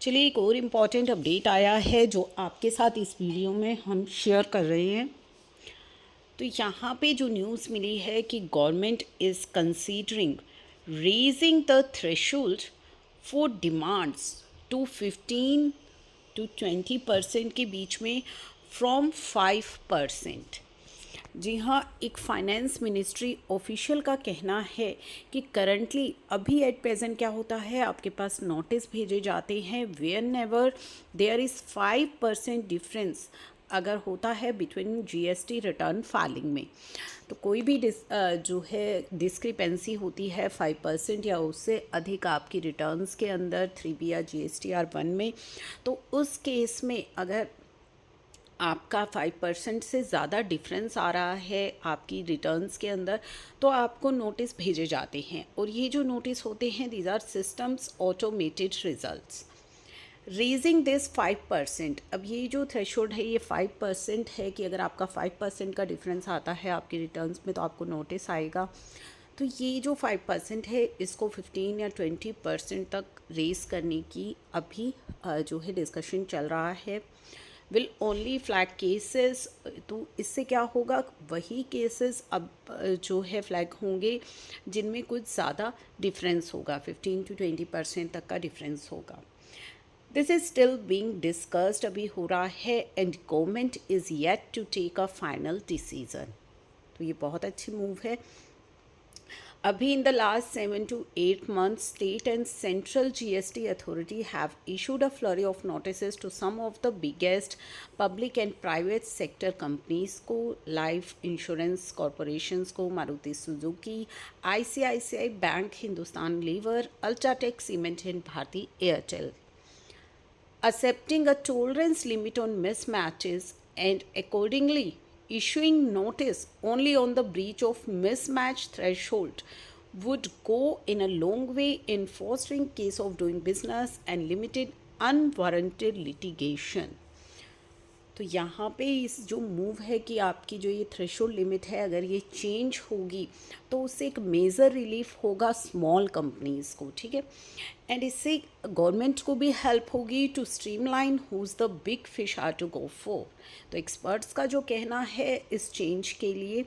चलिए एक और इम्पॉर्टेंट अपडेट आया है जो आपके साथ इस वीडियो में हम शेयर कर रहे हैं। तो यहाँ पे जो न्यूज़ मिली है कि government is considering raising the threshold for demands to 15 to 20% के बीच में फ्रॉम 5%। जी हाँ, एक फाइनेंस मिनिस्ट्री ऑफिशियल का कहना है कि करंटली अभी एट प्रेजेंट क्या होता है, आपके पास नोटिस भेजे जाते हैं whenever there is 5% difference अगर होता है बिटवीन जीएसटी रिटर्न फाइलिंग में। तो कोई भी जो है डिस्क्रिपेंसी होती है 5% या उससे अधिक आपकी रिटर्न्स के अंदर 3B या GSTR 1 में, तो उस केस में अगर आपका 5% से ज़्यादा डिफरेंस आ रहा है आपकी रिटर्न्स के अंदर, तो आपको नोटिस भेजे जाते हैं। और ये जो नोटिस होते हैं, these are systems automated results raising this 5%। अब ये जो थ्रेशोल्ड है ये 5% है कि अगर आपका 5% का डिफरेंस आता है आपकी रिटर्न्स में तो आपको नोटिस आएगा। तो ये जो 5% है इसको 15 या 20% तक रेज करने की अभी जो है डिस्कशन चल रहा है। विल ओनली फ्लैग केसेस, तो इससे क्या होगा, वही केसेस अब जो है फ्लैग होंगे जिनमें कुछ ज़्यादा डिफरेंस होगा, 15 to 20% तक का डिफरेंस होगा। This is still being discussed, अभी हो रहा है, and government is yet to take a final decision. तो ये बहुत अच्छी मूव है। अभी in the last 7 to 8 months, state and central GST authority have issued a flurry of notices to some of the biggest public and private sector companies को, life insurance corporations को, Maruti Suzuki, ICICI Bank, Hindustan Lever, Ultratech Cement and Bharti Airtel, accepting a tolerance limit on mismatches and accordingly issuing notice only on the breach of mismatch threshold would go in a long way in fostering case of doing business and limited unwarranted litigation। तो यहाँ पे इस जो move है कि आपकी जो ये थ्रेशोल्ड लिमिट है अगर ये चेंज होगी तो उससे एक मेजर रिलीफ होगा स्मॉल कंपनीज़ को, ठीक है। एंड इससे गवर्नमेंट को भी हेल्प होगी to streamline whose the big fish are to go for. तो एक्सपर्ट्स का जो कहना है इस चेंज के लिए,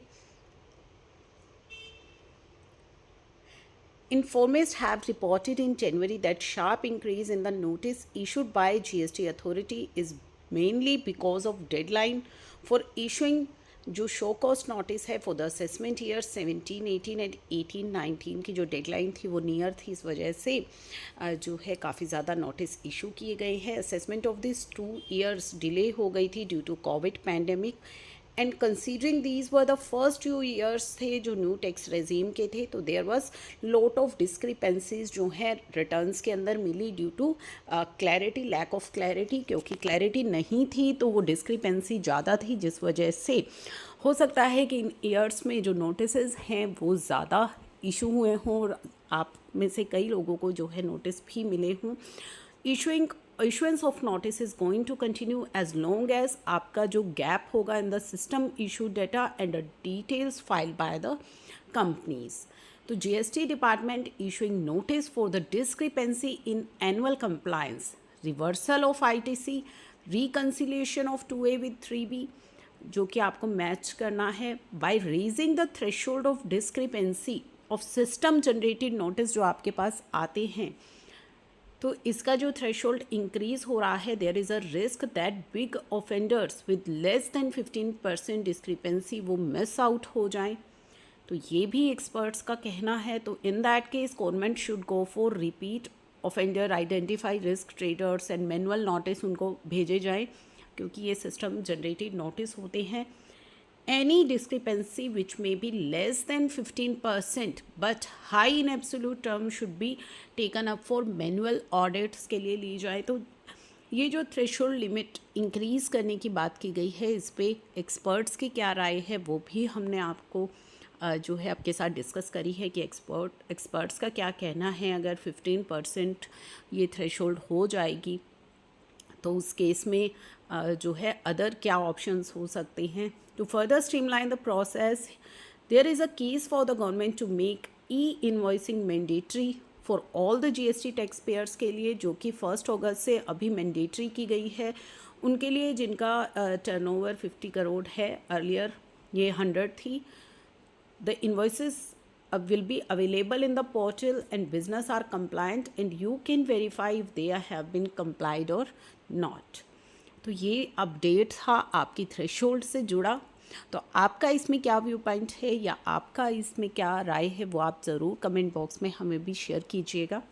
Informers have reported in January that sharp increase in the notice issued by GST authority is mainly because of deadline for issuing जो show cost notice है for the assessment year 17, 18 and 18, 19 की जो deadline थी वो near थी, इस वजह से जो है काफ़ी ज़्यादा नोटिस इशू किए गए हैं। Assessment of this 2 years delay हो गई थी due to COVID pandemic, and considering these were the first 2 years थे जो न्यू टैक्स रेजीम के थे, तो there was lot of discrepancies जो है रिटर्न्स के अंदर मिली due to clarity, lack of clarity, क्योंकि क्लैरिटी नहीं थी तो वो डिस्क्रिपेंसी ज़्यादा थी, जिस वजह से हो सकता है कि इन ईयर्स में जो नोटिसेस हैं वो ज़्यादा इशू हुए हों और आप में से कई लोगों को जो है नोटिस भी मिले हों। issuance of notice is going to continue as long as आपका जो गैप होगा in the system issue data and the details filed by the companies। तो GST department issuing notice for the discrepancy in annual compliance, reversal of ITC, reconciliation of 2A with 3B जो कि आपको match करना है, by raising the threshold of discrepancy of system generated notice जो आपके पास आते हैं, तो इसका जो थ्रेशोल्ड इंक्रीज़ हो रहा है, there is a risk that big offenders with less than 15% discrepancy वो मिस आउट हो जाएं। तो ये भी एक्सपर्ट्स का कहना है। तो in that case government should go for repeat offender, identify risk traders and manual notice उनको भेजे जाएँ, क्योंकि ये सिस्टम जनरेटेड नोटिस होते हैं। Any discrepancy which may be less than 15% but high in absolute term should be taken up for manual audits के लिए ली जाए। तो ये जो थ्रेशोल्ड लिमिट इंक्रीज़ करने की बात की गई है, इस पे एक्सपर्ट्स की क्या राय है वो भी हमने आपको जो है आपके साथ डिस्कस करी है कि एक्सपर्ट्स का क्या कहना है। अगर 15% ये थ्रेशोल्ड हो जाएगी तो उस केस में जो है अदर क्या ऑप्शंस हो सकते हैं। To further streamline the process, there is a case for the government to make E invoicing mandatory for all the GST tax payers के लिए, जो कि 1 अगस्त से अभी मैंडेटरी की गई है। उनके लिए जिनका टर्नओवर 50 करोड़ है, अर्लियर ये 100 थी। The invoices will be available in the portal and business are compliant and you can verify if they have been complied or not. तो ये अपडेट था आपकी थ्रेशोल्ड से जुड़ा। तो आपका इसमें क्या व्यू पॉइंट है या आपका इसमें क्या राय है, वो आप ज़रूर कमेंट बॉक्स में हमें भी शेयर कीजिएगा।